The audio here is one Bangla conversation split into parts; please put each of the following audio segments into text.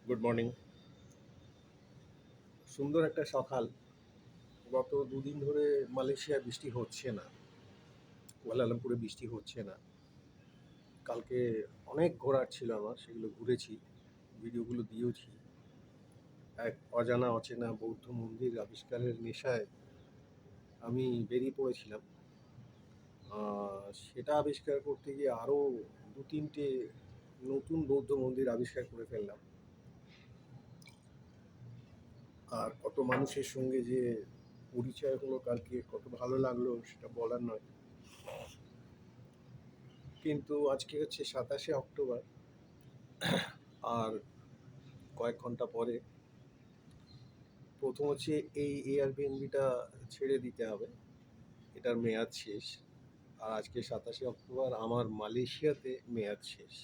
Good morning. সুন্দর একটা সকাল। গত দুদিন ধরে মালয়েশিয়ায় বৃষ্টি হচ্ছে না, কুয়ালালামপুরে বৃষ্টি হচ্ছে না। কালকে অনেক ঘোরার ছিল আমার, সেগুলো ঘুরেছি, ভিডিওগুলো দিয়েওছি। এক অজানা অচেনা বৌদ্ধ মন্দির আবিষ্কারের নেশায় আমি বেরিয়ে পড়েছিলাম। সেটা আবিষ্কার করতে গিয়ে আরও দু তিনটে নতুন বৌদ্ধ মন্দির আবিষ্কার করে ফেললাম। আর কত মানুষের সঙ্গে যে পরিচয় হলো কালকে, কত ভালো লাগলো সেটা বলার নয়। কিন্তু আজকে হচ্ছে 27শে অক্টোবর, আর কয়েক ঘন্টা পরে প্রথম হচ্ছে এই এয়ারবিএনবিটা ছেড়ে দিতে হবে, এটার মেয়াদ শেষ। আর আজকে 27শে অক্টোবর আমার মালয়েশিয়াতে মেয়াদ শেষ।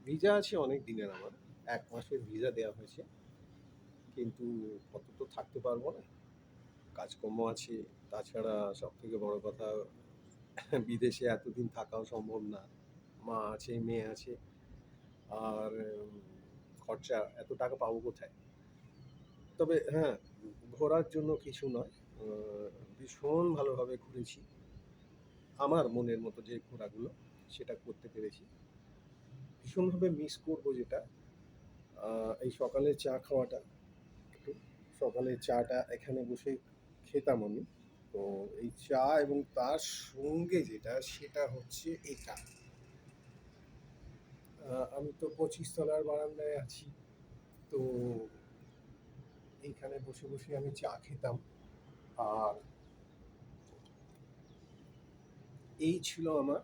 ভিসা আছে অনেক দিনের, আমার 1 মাসের ভিসা দেওয়া হয়েছে, কিন্তু কত তো থাকতে পারবো না, কাজকর্ম আছে। তাছাড়া সব থেকে বড় কথা, বিদেশে এতদিন থাকাও সম্ভব না। মা আছে, মেয়ে আছে, আর খরচা, এত টাকা পাবো কোথায়? তবে হ্যাঁ, ঘোরার জন্য কিছু নয়, ভীষণ ভালোভাবে ঘুরেছি। আমার মনের মতো যে ঘোরাগুলো সেটা করতে পেরেছি। ভীষণভাবে মিস করবো যেটা, এই সকালের চা খাওয়াটা। একটু সকালের চাটা এখানে বসে খেতাম আমি। তো এই চা এবং তার সঙ্গে যেটা, সেটা হচ্ছে এটা। আমি তো 25 তলার বারান্দায় আছি, তো এইখানে বসে বসে আমি চা খেতাম। আর এই ছিল আমার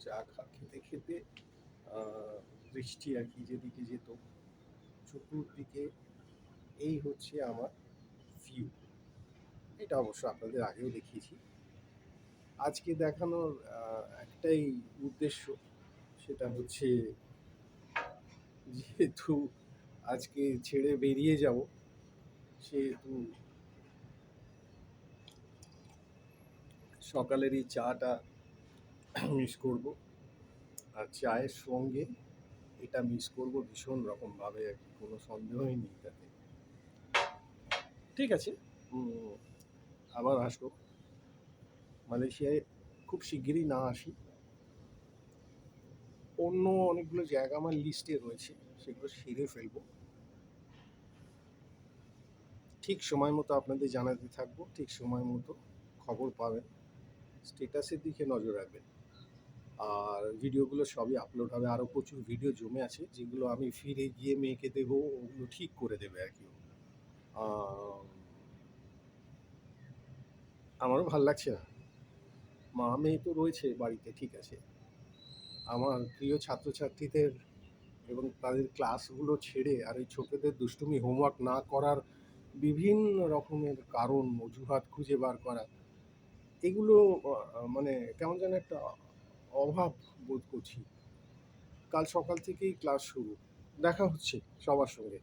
চা খেতে খেতে বৃষ্টি আর কি যেদিকে যেত, চতুর্দিকে এই হচ্ছে আমার ভিউ। এটা অবশ্য আপনাদের আগেও দেখিয়েছি। আজকে দেখানোর একটাই উদ্দেশ্য, সেটা হচ্ছে যেহেতু আজকে ছেড়ে বেরিয়ে যাব, সেহেতু সকালের এই চাটা মিস করব, আর চায়ের সঙ্গে এটা মিস করব ভীষণ রকমভাবে আর কি, কোনো সন্দেহই নেই তাতে। ঠিক আছে, আবার আসবো মালয়েশিয়ায়, খুব শিগগিরই না আসি। অন্য অনেকগুলো জায়গা আমার লিস্টে রয়েছে, সেগুলো সেরে ফেলবো। ঠিক সময় মতো আপনাদের জানাতে থাকবো, ঠিক সময় মতো খবর পাবেন। স্টেটাসের দিকে নজর রাখবেন। আর ভিডিওগুলো সবই আপলোড হবে, আরও প্রচুর ভিডিও জমে আছে, যেগুলো আমি ফিরে গিয়ে মেয়েকে দেবো, ওগুলো ঠিক করে দেবে আর কি। আমারও ভাল লাগছে না, মা মেয়ে তো রয়েছে বাড়িতে, ঠিক আছে। আমার প্রিয় ছাত্রছাত্রীদের এবং তাদের ক্লাসগুলো ছেড়ে আর এই ছোটদের দুষ্টুমি, হোমওয়ার্ক না করার বিভিন্ন রকমের কারণ, অজুহাত খুঁজে বার করা, এগুলো মানে কেমন যেন একটা অভাব বোধ করছি। কাল সকাল থেকেই ক্লাস শুরু, দেখা হচ্ছে সবার সঙ্গে।